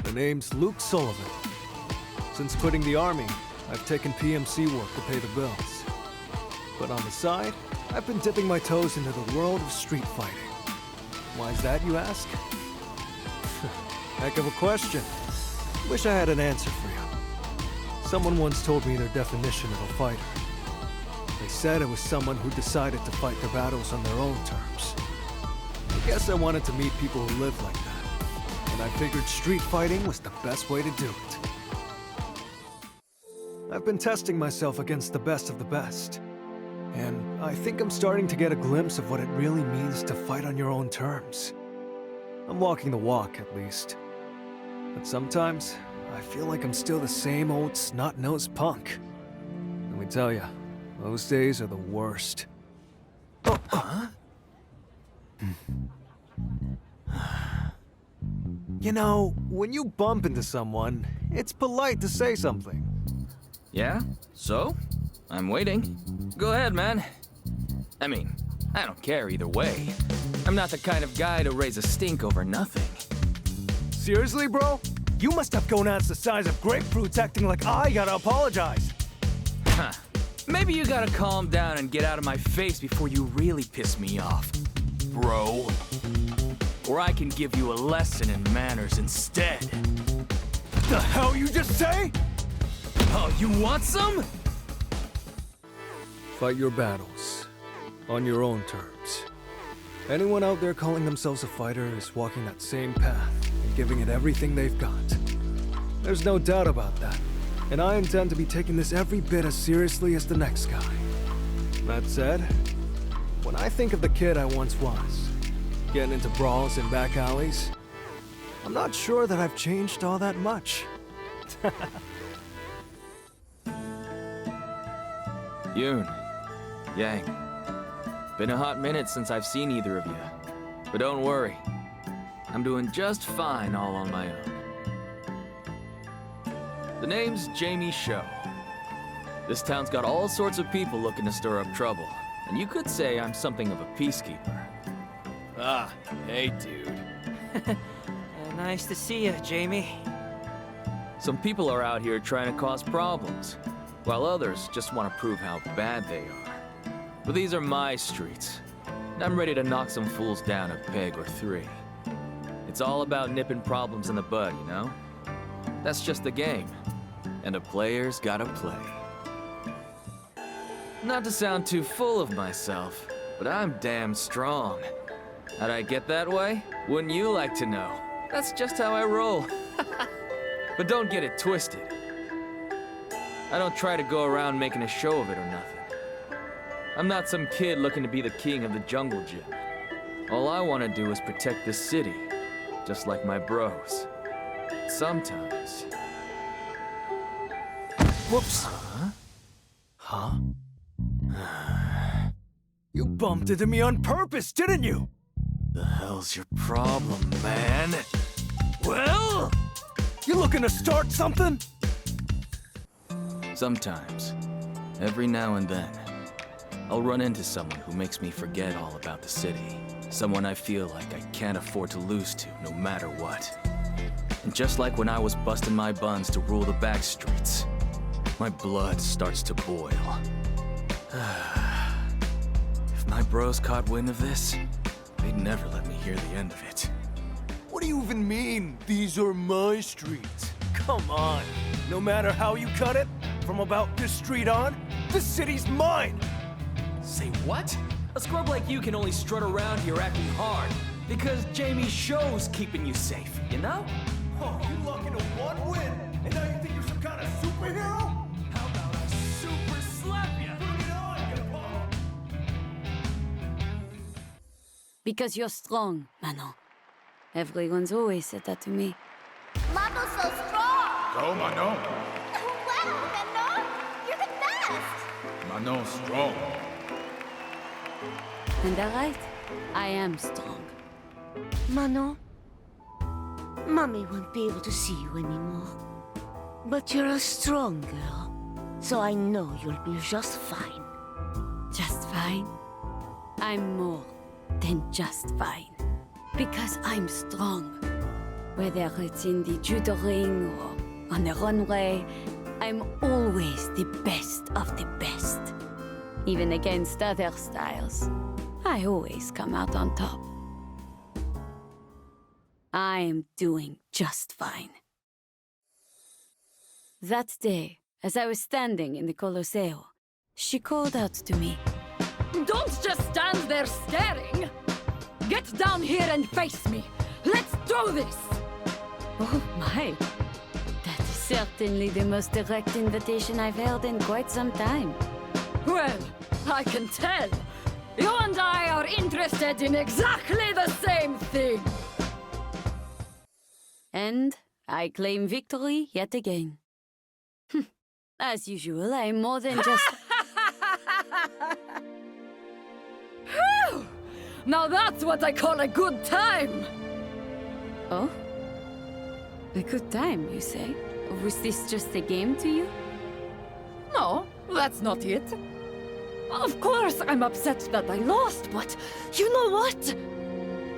The name's Luke Sullivan. Since quitting the army, I've taken PMC work to pay the bills. But on the side, I've been dipping my toes into the world of street fighting. Why's that, you ask? Heck of a question. Wish I had an answer for you. Someone once told me their definition of a fighter. They said it was someone who decided to fight their battles on their own terms. I guess I wanted to meet people who lived like that, and I figured street fighting was the best way to do it. I've been testing myself against the best of the best, and I think I'm starting to get a glimpse of what it really means to fight on your own terms. I'm walking the walk, at least. But sometimes, I feel like I'm still the same old snot-nosed punk. Let me tell you, those days are the worst. Huh? You know, when you bump into someone, it's polite to say something. Yeah? So? I'm waiting. Go ahead, man. I mean, I don't care either way. I'm not the kind of guy to raise a stink over nothing. Seriously, bro? You must have gonads the size of grapefruits acting like I gotta apologize. Huh. Maybe you gotta calm down and get out of my face before you really piss me off, bro. Or I can give you a lesson in manners instead. The hell you just say? Oh, you want some? Fight your battles on your own terms. Anyone out there calling themselves a fighter is walking that same path and giving it everything they've got. There's no doubt about that, and I intend to be taking this every bit as seriously as the next guy. That said, when I think of the kid I once was, getting into brawls in back alleys, I'm not sure that I've changed all that much. Yoon, Yang, been a hot minute since I've seen either of you. But don't worry, I'm doing just fine all on my own. The name's Jamie Sho. This town's got all sorts of people looking to stir up trouble, and you could say I'm something of a peacekeeper. Ah, hey dude. Nice to see you, Jamie. Some people are out here trying to cause problems, while others just want to prove how bad they are. But these are my streets, and I'm ready to knock some fools down a peg or three. It's all about nipping problems in the bud, you know? That's just the game, and a player's gotta play. Not to sound too full of myself, but I'm damn strong. How'd I get that way? Wouldn't you like to know? That's just how I roll. But don't get it twisted. I don't try to go around making a show of it or nothing. I'm not some kid looking to be the king of the jungle gym. All I want to do is protect this city, just like my bros. Sometimes. Whoops. Huh? You bumped into me on purpose, didn't you? The hell's your problem, man? Well? You looking to start something? Sometimes. Every now and then. I'll run into someone who makes me forget all about the city. Someone I feel like I can't afford to lose to, no matter what. And just like when I was busting my buns to rule the back streets, my blood starts to boil. If my bros caught wind of this, they'd never let me hear the end of it. What do you even mean, these are my streets? Come on. No matter how you cut it, from about this street on, this city's mine! Say what? A scrub like you can only strut around here acting hard because Jamie Sho's keeping you safe, you know? Oh, you luck into one win, and now you think you're some kind of superhero? How about I super slap ya? Bring it on, you punk! Because you're strong, Manon. Everyone's always said that to me. Mano's so strong! Go, Manon. Wow, Manon! You're the best! Manon strong. And all right, I am strong. Manon, Mommy won't be able to see you anymore. But you're a strong girl, so I know you'll be just fine. Just fine? I'm more than just fine. because I'm strong. Whether it's in the judo ring or on the runway, I'm always the best of the best. Even against other styles, I always come out on top. I'm doing just fine. That day, as I was standing in the Colosseo, she called out to me. Don't just stand there staring! Get down here and face me! Let's do this! Oh my. That is certainly the most direct invitation I've held in quite some time. Well, I can tell. You and I are interested in exactly the same thing! And I claim victory yet again. As usual, I'm more than just... Phew! Now that's what I call a good time! Oh? A good time, you say? Was this just a game to you? No, that's not it. Of course I'm upset that I lost, but you know what?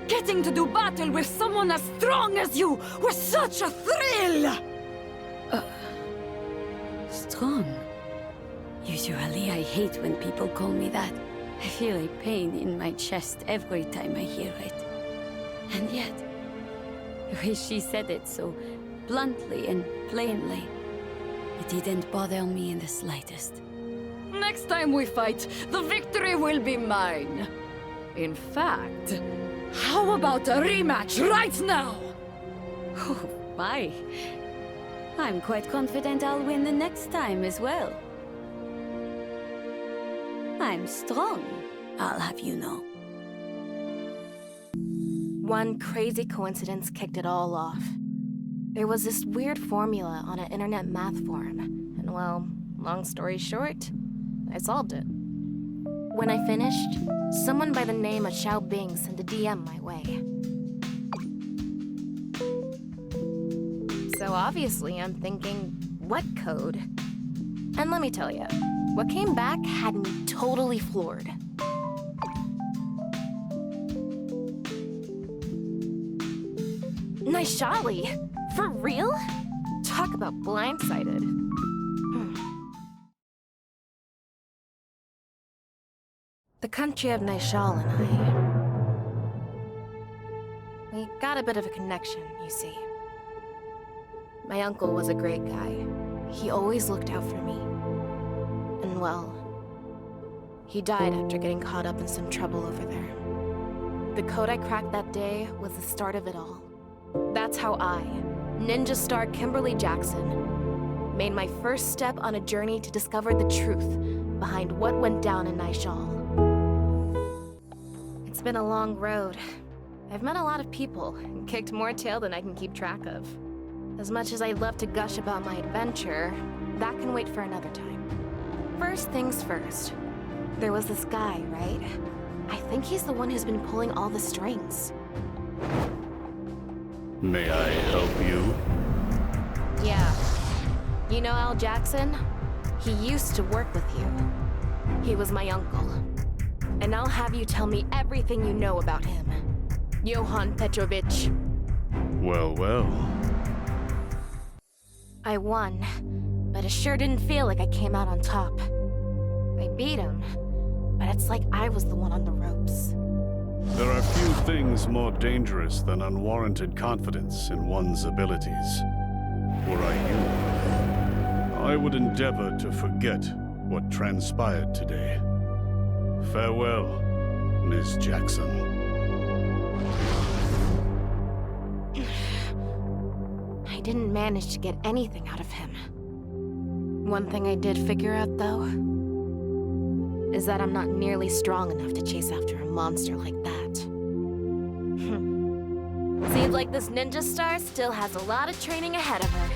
Getting to do battle with someone as strong as you was such a thrill! Strong? Usually I hate when people call me that. I feel a pain in my chest every time I hear it. And yet, the way she said it so bluntly and plainly, it didn't bother me in the slightest. Next time we fight, the victory will be mine. In fact, how about a rematch right now? Oh, my. I'm quite confident I'll win the next time as well. I'm strong, I'll have you know. One crazy coincidence kicked it all off. There was this weird formula on an internet math forum, and well, long story short, I solved it. When I finished, someone by the name of Xiao Bing sent a DM my way. So obviously I'm thinking, what code? And let me tell you, what came back had me totally floored. Naishali? For real? Talk about blindsided. The country of Naishal and we got a bit of a connection, you see. My uncle was a great guy. He always looked out for me. And well, he died after getting caught up in some trouble over there. The code I cracked that day was the start of it all. That's how I, ninja star Kimberly Jackson, made my first step on a journey to discover the truth behind what went down in Naishal. It's been a long road. I've met a lot of people and kicked more tail than I can keep track of. As much as I'd love to gush about my adventure, that can wait for another time. First things first. There was this guy, right? I think he's the one who's been pulling all the strings. May I help you? Yeah. You know Al Jackson? He used to work with you. He was my uncle. And I'll have you tell me everything you know about him. Johann Petrovich. Well, well. I won, but it sure didn't feel like I came out on top. I beat him, but it's like I was the one on the ropes. There are few things more dangerous than unwarranted confidence in one's abilities. Were I you, I would endeavor to forget what transpired today. Farewell, Ms. Jackson. I didn't manage to get anything out of him. One thing I did figure out, though, is that I'm not nearly strong enough to chase after a monster like that. Seems like this ninja star still has a lot of training ahead of her.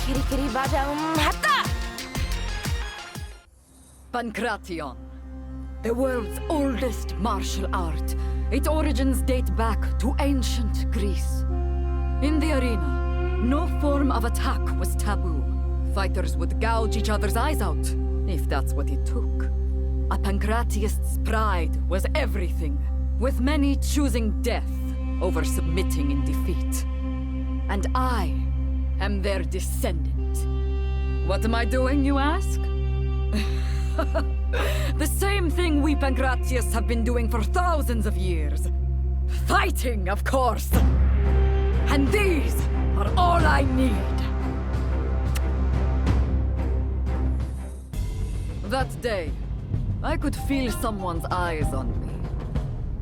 Kitty kitty baja hatta! Pancration. The world's oldest martial art. Its origins date back to ancient Greece. In the arena, no form of attack was taboo. Fighters would gouge each other's eyes out, if that's what it took. A pancratiast's pride was everything. with many choosing death over submitting in defeat. And I am their descendant. What am I doing, you ask? The same thing we Pankratius have been doing for thousands of years. Fighting, of course. And these are all I need. That day, I could feel someone's eyes on me.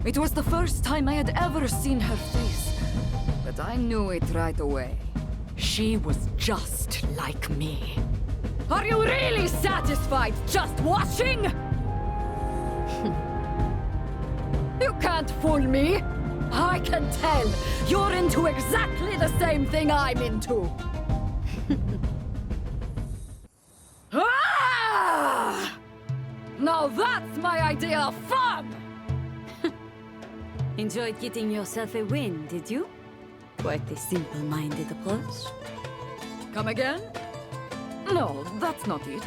It was the first time I had ever seen her face, but I knew it right away. She was just like me. Are you really satisfied just watching? You can't fool me. I can tell. You're into exactly the same thing I'm into. Ah! Now that's my idea of fun! Enjoyed getting yourself a win, did you? Quite a simple-minded approach. Come again? No, that's not it.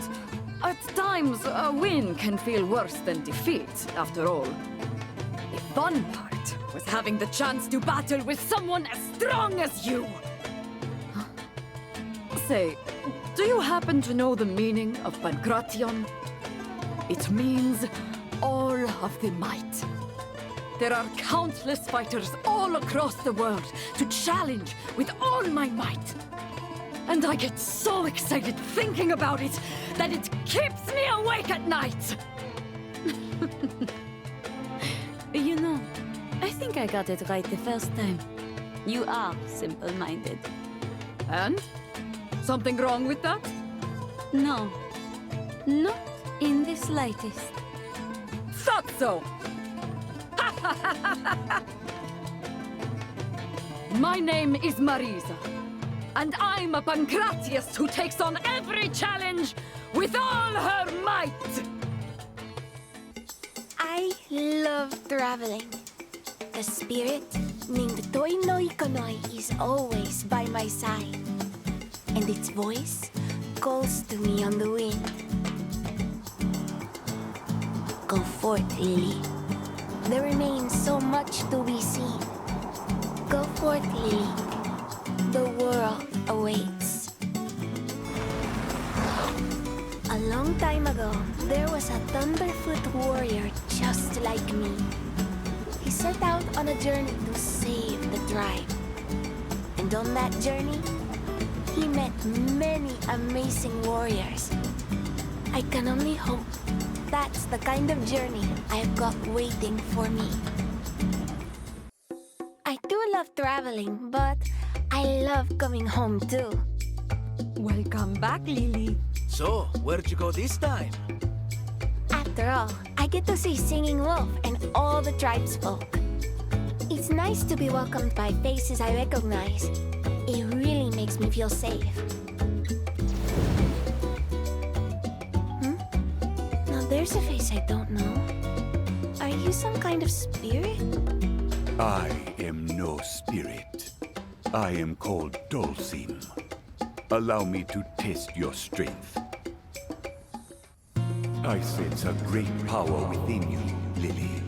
At times, a win can feel worse than defeat, after all. The fun part was having the chance to battle with someone as strong as you! Say, do you happen to know the meaning of Pankration? It means all of the might. There are countless fighters all across the world to challenge with all my might. And I get so excited thinking about it that it keeps me awake at night! You know, I think I got it right the first time. You are simple-minded. And? Something wrong with that? No. Not in the slightest. Thought so! My name is Marisa, and I'm a Pankratius who takes on every challenge with all her might! I love traveling. The spirit named Toi no Ikonoi is always by my side, and its voice calls to me on the wind. Go forth, Lily. There remains so much to be seen. Go forth, Lily. The world awaits. A long time ago, there was a Thunderfoot warrior just like me. He set out on a journey to save the tribe. And on that journey, he met many amazing warriors. I can only hope that's the kind of journey I've got waiting for me. I do love traveling, but I love coming home too. Welcome back, Lily. So, where'd you go this time? After all, I get to see Singing Wolf and all the tribesfolk. It's nice to be welcomed by faces I recognize. It really makes me feel safe. There's a face I don't know. Are you some kind of spirit? I am no spirit. I am called Dulcim. Allow me to test your strength. I sense a great power within you, Lily.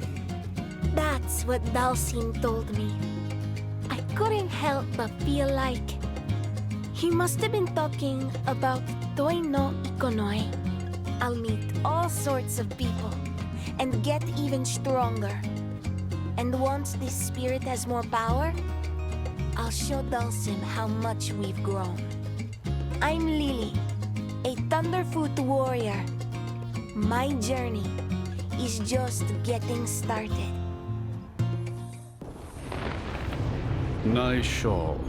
That's what Dulcim told me. I couldn't help but feel like he must have been talking about Toi no Ikonoi. I'll meet all sorts of people and get even stronger. And once this spirit has more power, I'll show Dulcim how much we've grown. I'm Lily, a Thunderfoot warrior. My journey is just getting started. Naishal,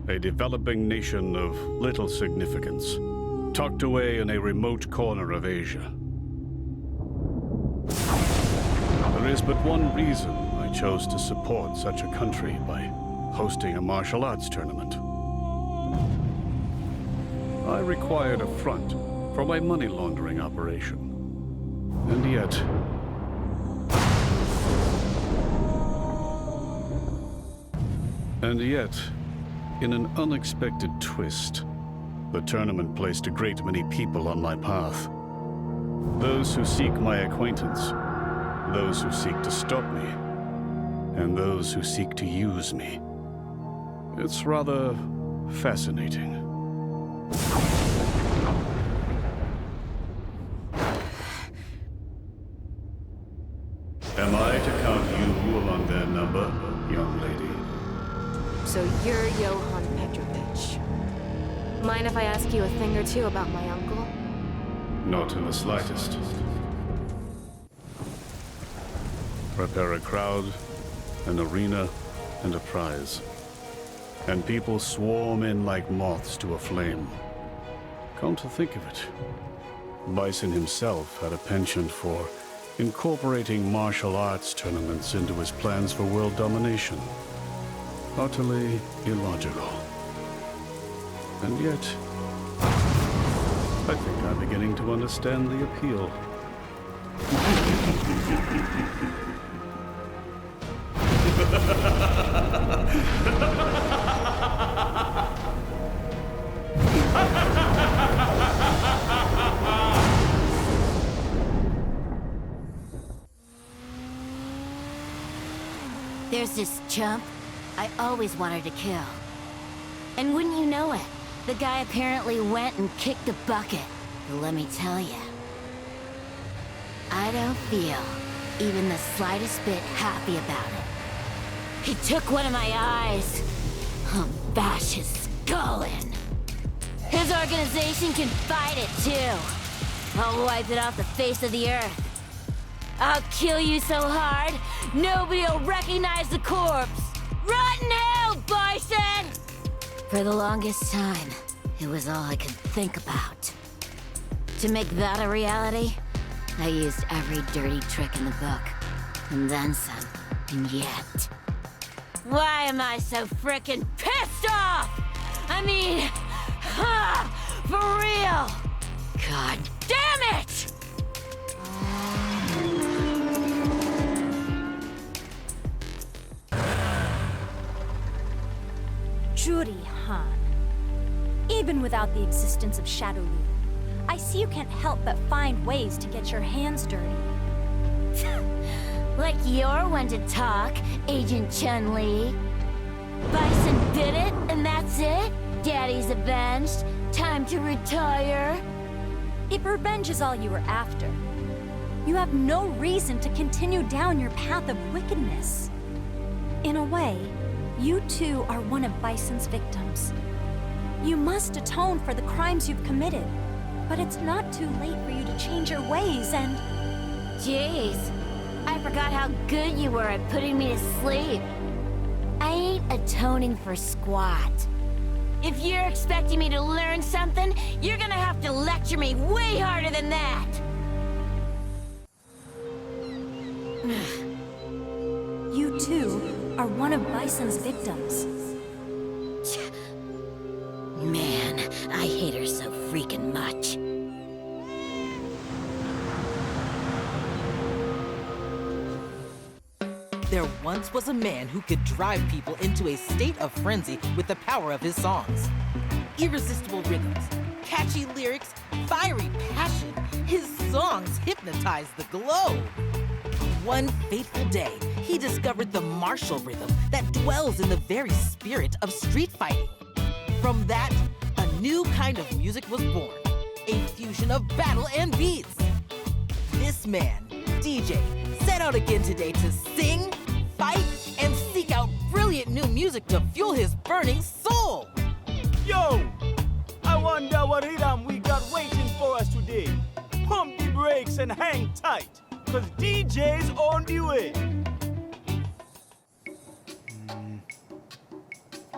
a developing nation of little significance, tucked away in a remote corner of Asia. There is but one reason I chose to support such a country by hosting a martial arts tournament. I required a front for my money laundering operation. And yet... in an unexpected twist, the tournament placed a great many people on my path. Those who seek my acquaintance those who seek to stop me, and those who seek to use me. It's rather fascinating. Am I to count you among their number, young lady? So you're Johann Petrovich. Mind if I ask you a thing or two about my uncle? Not in the slightest. Prepare a crowd, an arena, and a prize. And people swarm in like moths to a flame. Come to think of it, Bison himself had a penchant for incorporating martial arts tournaments into his plans for world domination. Utterly illogical. And yet, I think I'm beginning to understand the appeal. There's this chump I always wanted to kill. And wouldn't you know it, the guy apparently went and kicked the bucket. But let me tell you, I don't feel even the slightest bit happy about it. He took one of my eyes. I'll bash his skull in. His organization can fight it too. I'll wipe it off the face of the earth. I'll kill you so hard, nobody'll recognize the corpse. Rotten hell, Bison! For the longest time, it was all I could think about. To make that a reality, I used every dirty trick in the book. And then some. And yet... why am I so frickin' pissed off? I mean... for real! God damn it! Judy Han. Even without the existence of Shadow Lu, I see you can't help but find ways to get your hands dirty. Like you're one to talk, Agent Chun-Li. Bison did it, and that's it? Daddy's avenged? Time to retire? If revenge is all you were after, you have no reason to continue down your path of wickedness. In a way, you too are one of Bison's victims. You must atone for the crimes you've committed, but it's not too late for you to change your ways and... Jeez, I forgot how good you were at putting me to sleep. I ain't atoning for squat. If you're expecting me to learn something, you're gonna have to lecture me way harder than that! You too are one of Bison's victims. Man, I hate her so freaking much. There once was a man who could drive people into a state of frenzy with the power of his songs. Irresistible rhythms, catchy lyrics, fiery passion. His songs hypnotized the globe. One fateful day, he discovered the martial rhythm that dwells in the very spirit of street fighting. From that, a new kind of music was born, a fusion of battle and beats. This man, DJ, set out again today to sing, fight, and seek out brilliant new music to fuel his burning soul. Yo! I wonder what rhythm we got waiting for us today. Pump the brakes and hang tight, cause DJ's on the way.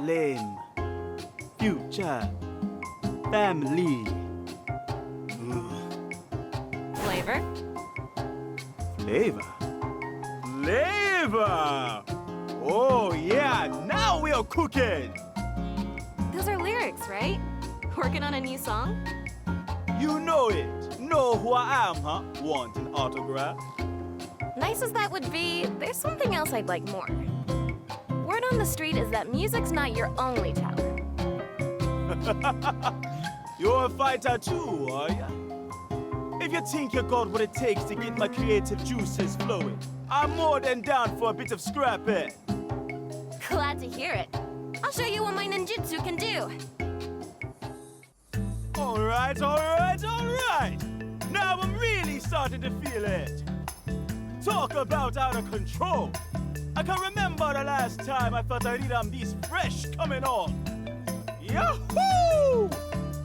Lame. Future. Family. Flavor? Flavor? Flavor! Oh yeah, now we are cooking! Those are lyrics, right? Working on a new song? You know it. Know who I am, huh? Want an autograph? Nice as that would be, there's something else I'd like more. Word on the street is that music's not your only talent. You're a fighter too, are ya? If you think you got what it takes to get my creative juices flowing, I'm more than down for a bit of scrapping. Glad to hear it. I'll show you what my ninjutsu can do. All right. Now I'm really starting to feel it. Talk about out of control. I can remember the last time I felt a rhythm this fresh coming on. Yahoo!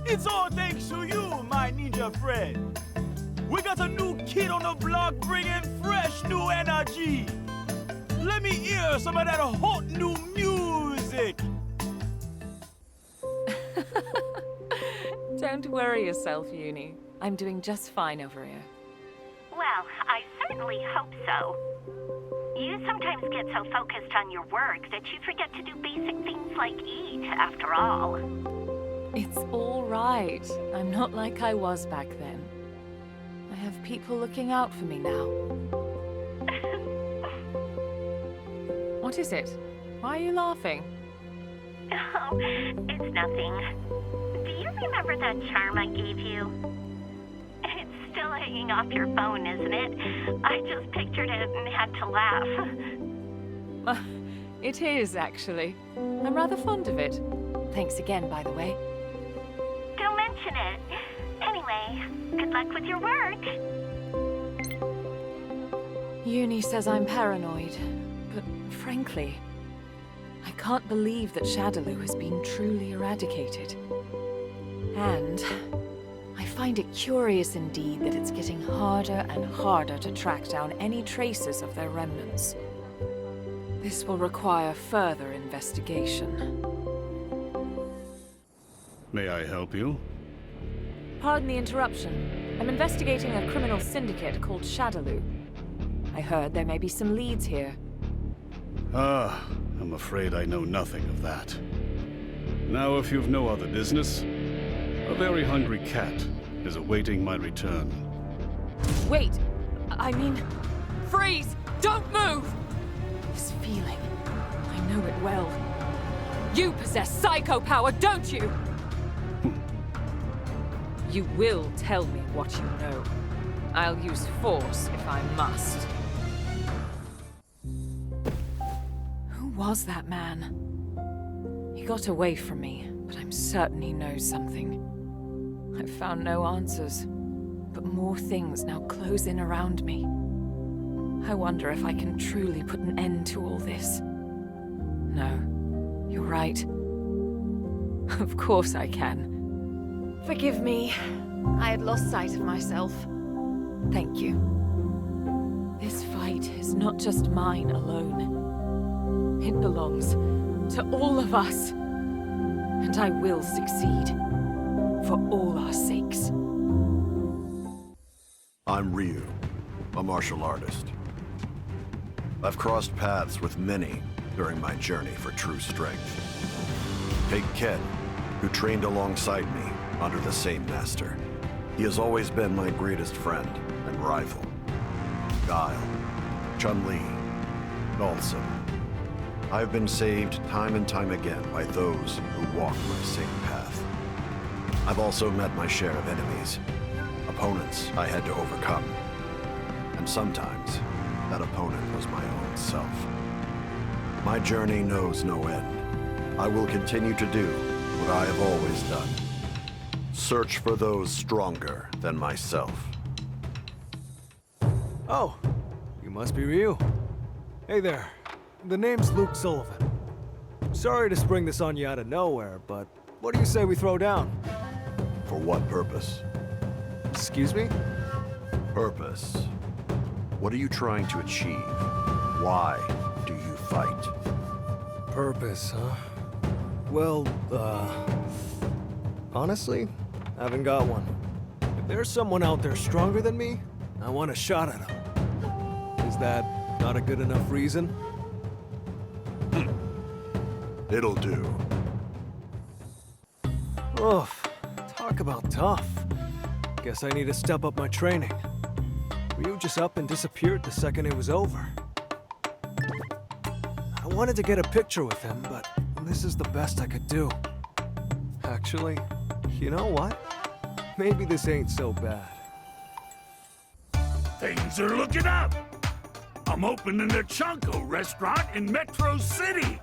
It's all thanks to you, my ninja friend. We got a new kid on the block bringing fresh new energy. Let me hear some of that hot new music. Don't worry yourself, Uni. I'm doing just fine over here. Well, I certainly hope so. You sometimes get so focused on your work that you forget to do basic things like eat, after all. It's all right. I'm not like I was back then. I have people looking out for me now. What is it? Why are you laughing? Oh, it's nothing. Do you remember that charm I gave you? It's still hanging off your phone, isn't it? I just pictured it and had to laugh. It is, actually. I'm rather fond of it. Thanks again, by the way. Don't mention it. Anyway, good luck with your work. Uni says I'm paranoid, but frankly, I can't believe that Shadaloo has been truly eradicated. And I find it curious indeed that it's getting harder and harder to track down any traces of their remnants. This will require further investigation. May I help you? Pardon the interruption. I'm investigating a criminal syndicate called Shadaloo. I heard there may be some leads here. I'm afraid I know nothing of that. Now, if you've no other business, a very hungry cat is awaiting my return. Wait! I mean, freeze! Don't move! This feeling, I know it well. You possess psycho power, don't you? You will tell me what you know. I'll use force if I must. Who was that man? He got away from me, but I'm certain he knows something. I've found no answers, but more things now close in around me. I wonder if I can truly put an end to all this. No, you're right. Of course I can. Forgive me. I had lost sight of myself. Thank you. This fight is not just mine alone. It belongs to all of us. And I will succeed. For all our sakes. I'm Ryu, a martial artist. I've crossed paths with many during my journey for true strength. Take Ken, who trained alongside me under the same master. He has always been my greatest friend and rival. Guile, Chun-Li, Dhalsim. I've been saved time and time again by those who walk my same path. I've also met my share of enemies, opponents I had to overcome. And sometimes, that opponent was my own self. My journey knows no end. I will continue to do what I have always done. Search for those stronger than myself. Oh, you must be Ryu. Hey there, the name's Luke Sullivan. Sorry to spring this on you out of nowhere, but what do you say we throw down? For what purpose? Excuse me? Purpose. What are you trying to achieve? Why do you fight? Purpose, huh? Well, honestly, I haven't got one. If there's someone out there stronger than me, I want a shot at him. Is that not a good enough reason? It'll do. Oof, talk about tough. Guess I need to step up my training. Ryu just up and disappeared the second it was over. I wanted to get a picture with him, but this is the best I could do. Actually, you know what? Maybe this ain't so bad. Things are looking up! I'm opening a Chunko restaurant in Metro City.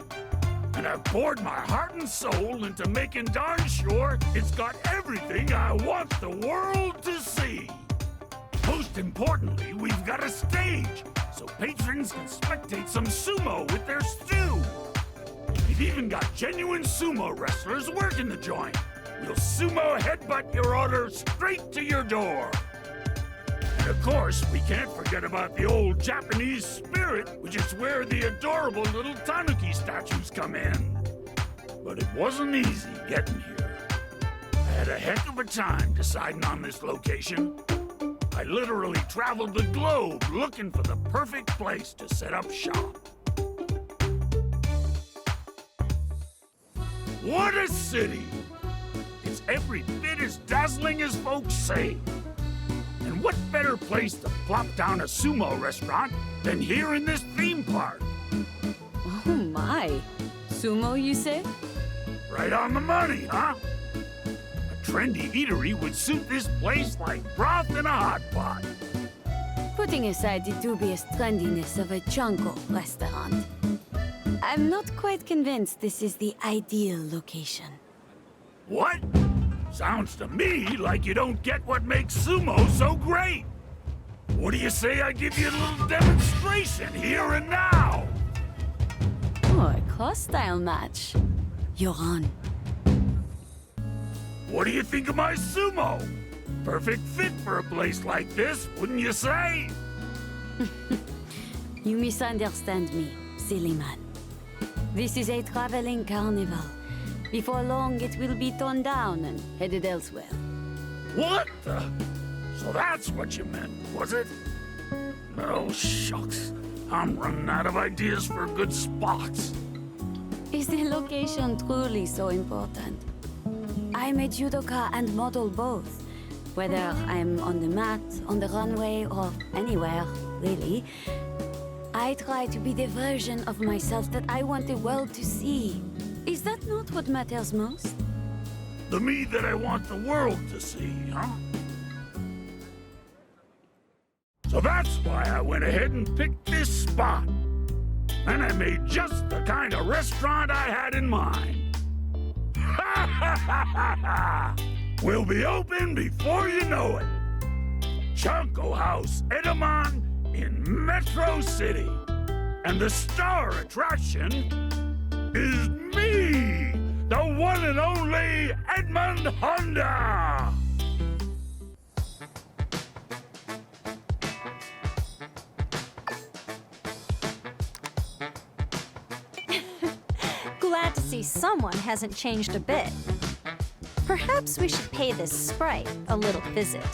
And I've poured my heart and soul into making darn sure it's got everything I want the world to see. Most importantly, we've got a stage, so patrons can spectate some sumo with their stew. We've even got genuine sumo wrestlers working the joint. We'll sumo headbutt your order straight to your door. And of course, we can't forget about the old Japanese spirit, which is where the adorable little tanuki statues come in. But it wasn't easy getting here. I had a heck of a time deciding on this location. I literally traveled the globe looking for the perfect place to set up shop. What a city! It's every bit as dazzling as folks say. And what better place to plop down a sumo restaurant than here in this theme park? Oh my. Sumo, you say? Right on the money, huh? A trendy eatery would suit this place like broth in a hot pot. Putting aside the dubious trendiness of a Chunko restaurant, I'm not quite convinced this is the ideal location. What? Sounds to me like you don't get what makes sumo so great. What do you say I give you a little demonstration here and now? Oh, a cross-style match. You're on. What do you think of my sumo? Perfect fit for a place like this, wouldn't you say? You misunderstand me, silly man. This is a traveling carnival. Before long, it will be torn down and headed elsewhere. What the? So that's what you meant, was it? Oh, shucks. I'm running out of ideas for good spots. Is the location truly so important? I'm a judoka and model both. Whether I'm on the mat, on the runway, or anywhere, really. I try to be the version of myself that I want the world to see. Is that not what matters most? The me that I want the world to see, huh? So that's why I went ahead and picked this spot. And I made just the kind of restaurant I had in mind. Ha ha ha ha ha! We'll be open before you know it. Chunko House Edamon in Metro City. And the star attraction is me, the one and only Edmund Honda! Glad to see someone hasn't changed a bit. Perhaps we should pay this sprite a little visit.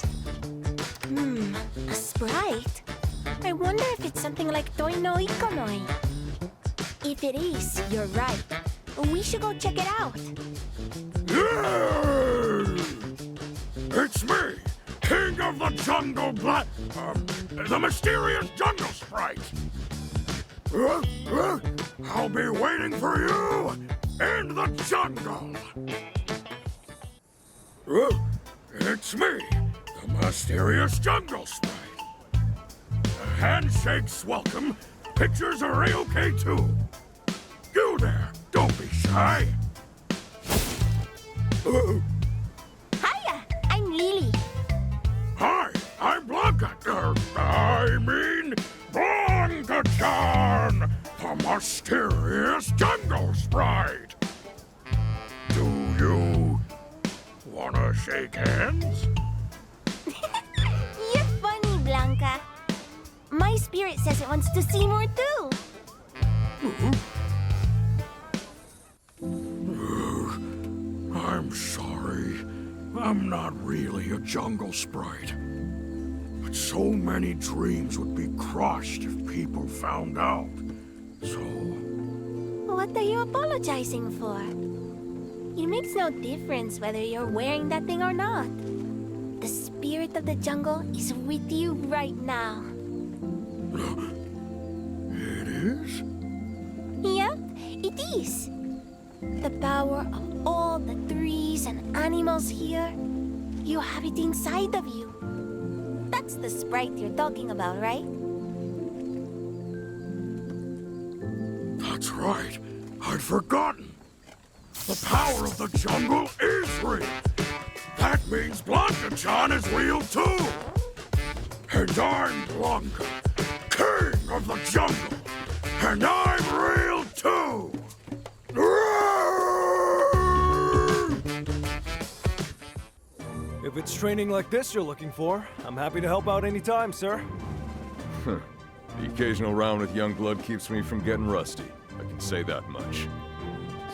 A sprite? I wonder if it's something like Toi no Ikonoi. If it is, you're right. We should go check it out. Yay! It's me, King of the Jungle the mysterious Jungle Sprite. I'll be waiting for you in the jungle. It's me, the mysterious Jungle Sprite. Handshakes welcome. Pictures are A-OK too. You there, don't be shy. Hiya, I'm Lily. Hi, I'm Blanca. Blanca-chan, the mysterious Jungle Sprite. Do you wanna shake hands? You're funny, Blanca. My spirit says it wants to see more too. I'm sorry. I'm not really a jungle sprite. But so many dreams would be crushed if people found out. So... What are you apologizing for? It makes no difference whether you're wearing that thing or not. The spirit of the jungle is with you right now. It is? Yep, it is. The power of all the trees and animals here, you have it inside of you. That's the sprite you're talking about, right? right. I'd forgotten. The power of the jungle is real. That means Blanca-chan is real too. And I'm Blanca, king of the jungle. And I'm real too. If it's training like this you're looking for, I'm happy to help out anytime, sir. The occasional round with young blood keeps me from getting rusty. I can say that much.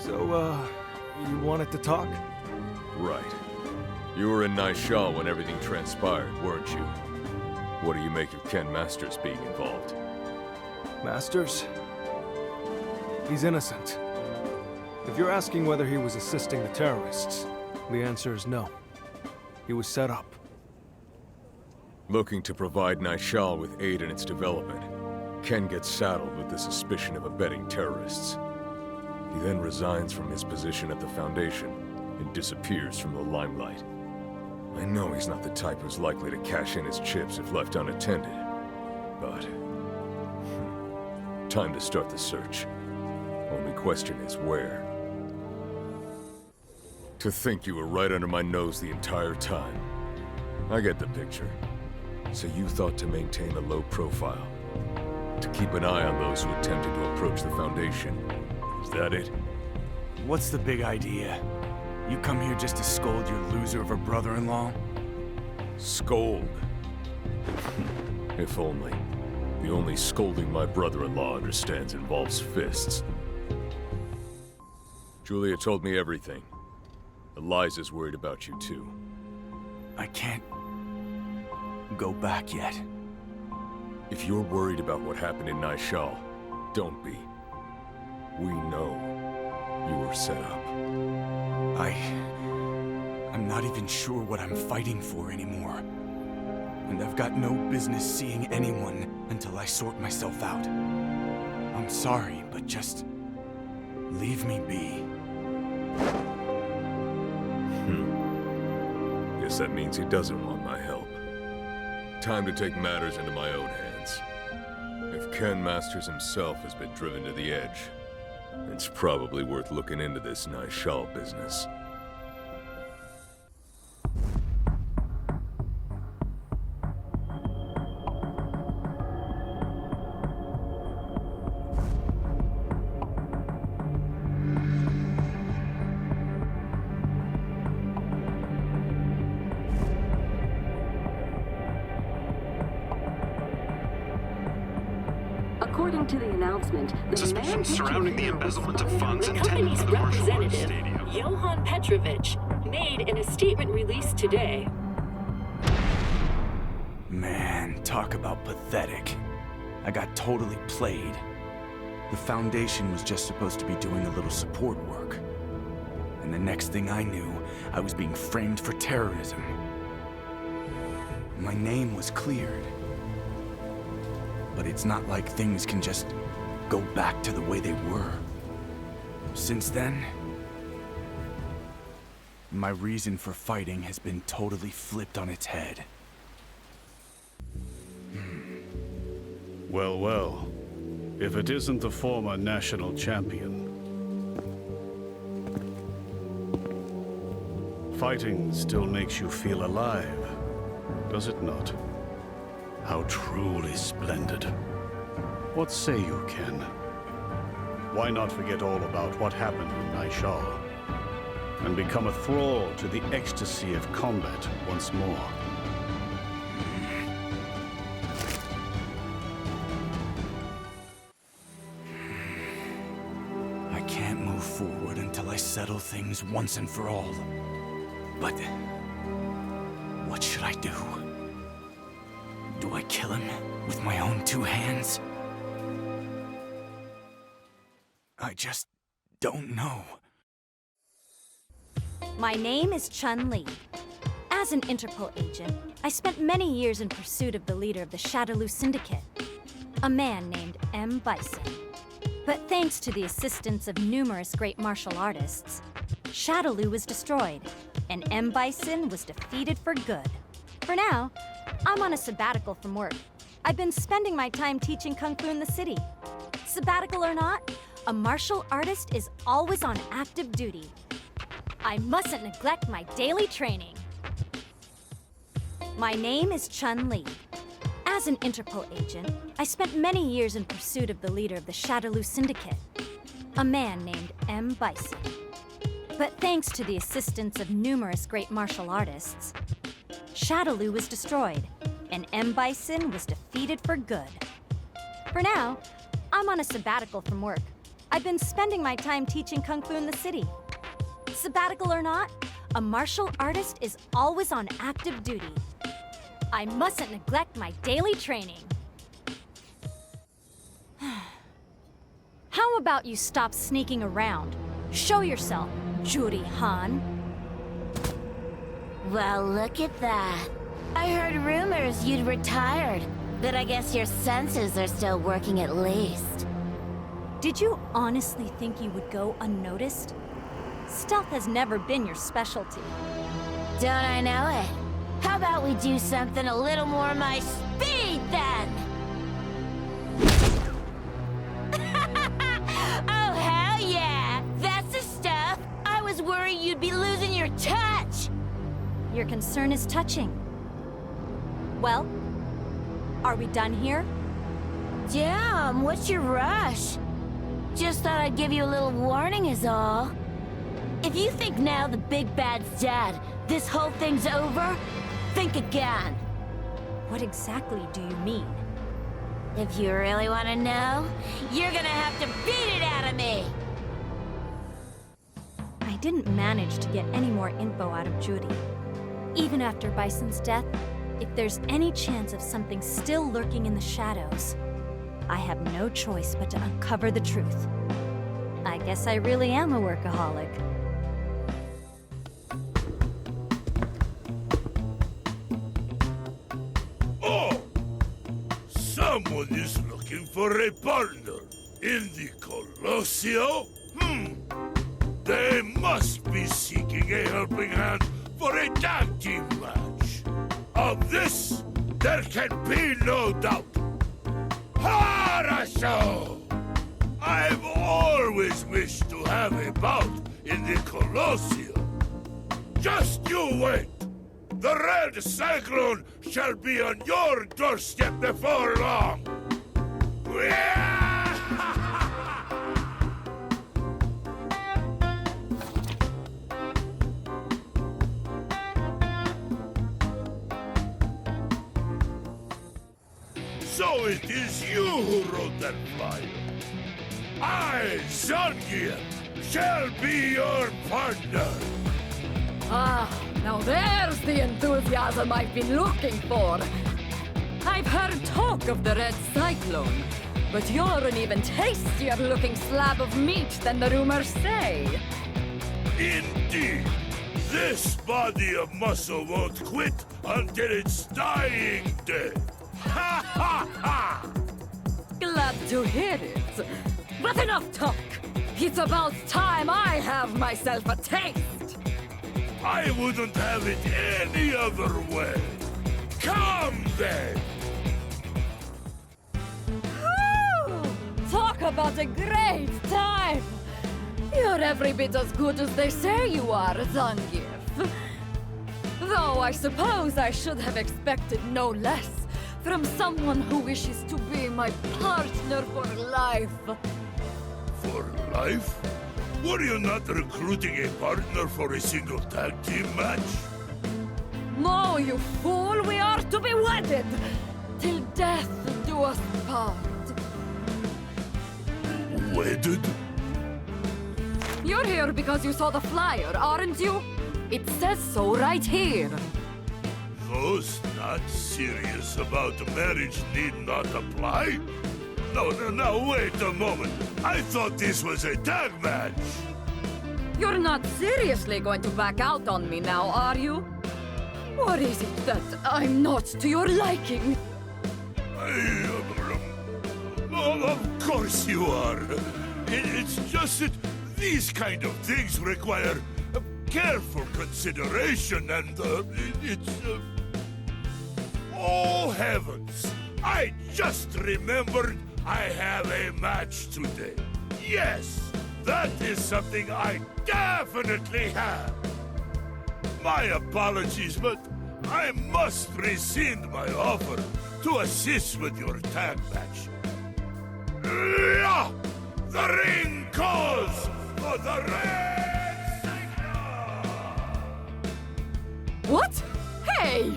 So, you wanted to talk? Right. You were in Naishal when everything transpired, weren't you? What do you make of Ken Masters being involved? Masters? He's innocent. If you're asking whether he was assisting the terrorists, the answer is no. He was set up. Looking to provide Naishal with aid in its development, Ken gets saddled with the suspicion of abetting terrorists. He then resigns from his position at the Foundation and disappears from the limelight. I know he's not the type who's likely to cash in his chips if left unattended, but... time to start the search. Only question is where. To think you were right under my nose the entire time. I get the picture. So you thought to maintain a low profile. To keep an eye on those who attempted to approach the Foundation. Is that it? What's the big idea? You come here just to scold your loser of a brother-in-law? Scold? If only. The only scolding my brother-in-law understands involves fists. Julia told me everything. Eliza's worried about you too. I can't go back yet. If you're worried about what happened in Naishal, don't be. We know you were set up. I'm not even sure what I'm fighting for anymore. And I've got no business seeing anyone until I sort myself out. I'm sorry, but just leave me be. Guess that means he doesn't want my help. Time to take matters into my own hands. If Ken Masters himself has been driven to the edge, it's probably worth looking into this Naishal business. According to the announcement, the suspicions surrounding the embezzlement of funds intended company's for the martial arts representative, stadium. Johan Petrovich, made in a statement released today. Man, talk about pathetic. I got totally played. The Foundation was just supposed to be doing a little support work. And the next thing I knew, I was being framed for terrorism. My name was cleared. But it's not like things can just go back to the way they were. Since then, my reason for fighting has been totally flipped on its head. Well, well. If it isn't the former national champion. Fighting still makes you feel alive, does it not? How truly splendid. What say you, Ken? Why not forget all about what happened in Naishal and become a thrall to the ecstasy of combat once more? I can't move forward until I settle things once and for all. But what should I do? Do I kill him with my own two hands? I just don't know. My name is Chun-Li. As an Interpol agent, I spent many years in pursuit of the leader of the Shadaloo Syndicate, a man named M. Bison. But thanks to the assistance of numerous great martial artists, Shadaloo was destroyed, and M. Bison was defeated for good. For now, I'm on a sabbatical from work. I've been spending my time teaching Kung Fu in the city. Sabbatical or not, A martial artist is always on active duty. I mustn't neglect my daily training. My name is Chun-Li. As an Interpol agent, I spent many years in pursuit of the leader of the Shadaloo Syndicate, a man named M. Bison. But thanks to the assistance of numerous great martial artists, Shadaloo was destroyed, and M. Bison was defeated for good. For now, I'm on a sabbatical from work. I've been spending my time teaching Kung Fu in the city. Sabbatical or not, a martial artist is always on active duty. I mustn't neglect my daily training. How about you stop sneaking around? Show yourself, Juri Han. Well, look at that. I heard rumors you'd retired, but I guess your senses are still working at least. Did you honestly think you would go unnoticed? Stealth has never been your specialty. Don't I know it? How about we do something a little more my speed, then? Oh, hell yeah! That's the stuff! I was worried you'd be losing your touch! Your concern is touching. Well, are we done here? Damn, what's your rush? Just thought I'd give you a little warning is all. If you think now the big bad's dead, this whole thing's over, think again. What exactly do you mean? If you really want to know, you're gonna have to beat it out of me! I didn't manage to get any more info out of Judy. Even after Bison's death, if there's any chance of something still lurking in the shadows, I have no choice but to uncover the truth. I guess I really am a workaholic. Oh! Someone is looking for a partner in the Colossio? They must be seeking a helping hand for a tag team match. Of this, there can be no doubt. Harasho! I've always wished to have a bout in the Colossio. Just you wait. The Red Cyclone shall be on your doorstep before long. So it is you who wrote that flyer. I, Zangief, shall be your partner. Ah, now there's the enthusiasm I've been looking for. I've heard talk of the Red Cyclone, but you're an even tastier-looking slab of meat than the rumors say. Indeed. This body of muscle won't quit until its dying day. Ha ha ha! Glad to hear it. But enough talk. It's about time I have myself a taste. I wouldn't have it any other way. Come then! Woo! Talk about a great time! You're every bit as good as they say you are, Zangief. Though I suppose I should have expected no less from someone who wishes to be my partner for life. For life? Were you not recruiting a partner for a single tag team match? No, you fool! We are to be wedded! Till death do us part. Wedded? You're here because you saw the flyer, aren't you? It says so right here. Those not serious about marriage need not apply? No, wait a moment. I thought this was a tag match. You're not seriously going to back out on me now, are you? Or is it that I'm not to your liking? Of course you are. It's just that these kind of things require careful consideration and Oh heavens! I just remembered I have a match today. Yes, that is something I definitely have. My apologies, but I must rescind my offer to assist with your tag match. The ring calls for the Red Signal! What? Hey!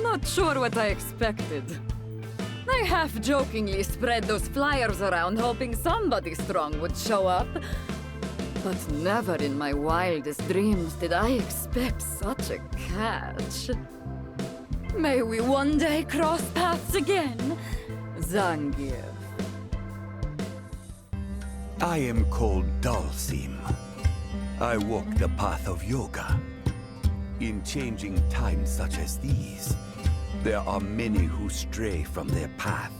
Not sure what I expected. I half-jokingly spread those flyers around hoping somebody strong would show up. But never in my wildest dreams did I expect such a catch. May we one day cross paths again, Zangief. I am called Dalsim. I walk the path of yoga. In changing times such as these, there are many who stray from their path.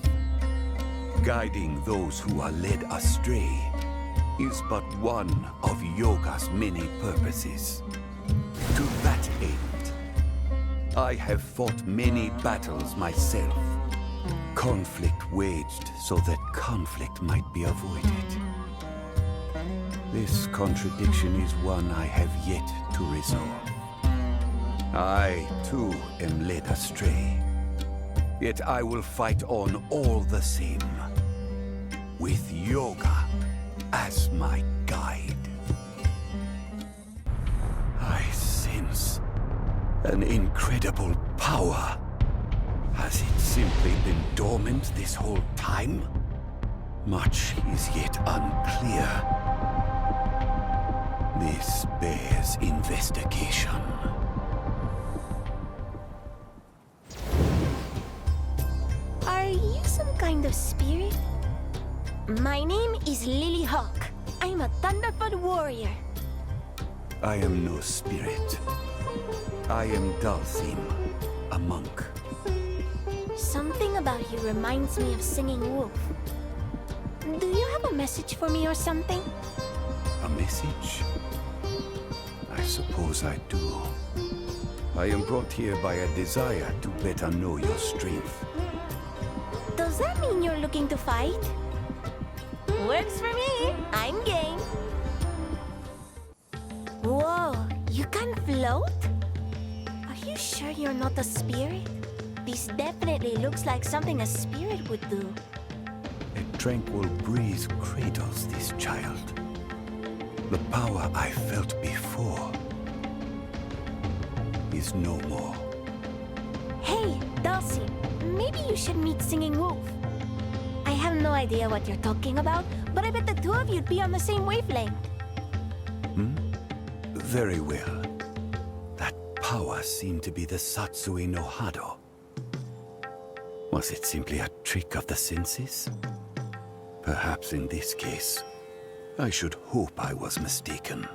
Guiding those who are led astray is but one of yoga's many purposes. To that end, I have fought many battles myself. Conflict waged so that conflict might be avoided. This contradiction is one I have yet to resolve. I, too, am led astray. Yet I will fight on all the same, with yoga as my guide. I sense an incredible power. Has it simply been dormant this whole time? Much is yet unclear. This bears investigation. Are you some kind of spirit? My name is Lily Hawk. I'm a Thunderfoot warrior. I am no spirit. I am Dalsim, a monk. Something about you reminds me of Singing Wolf. Do you have a message for me or something? A message? I suppose I do. I am brought here by a desire to better know your strength. Does that mean you're looking to fight? Works for me. I'm game. Whoa, you can float? Are you sure you're not a spirit? This definitely looks like something a spirit would do. A tranquil breeze cradles this child. The power I felt before is no more. Hey, Dulcie, maybe you should meet Singing Wolf. I have no idea what you're talking about, but I bet the two of you'd be on the same wavelength. Very well. That power seemed to be the Satsui no Hado. Was it simply a trick of the senses? Perhaps in this case, I should hope I was mistaken.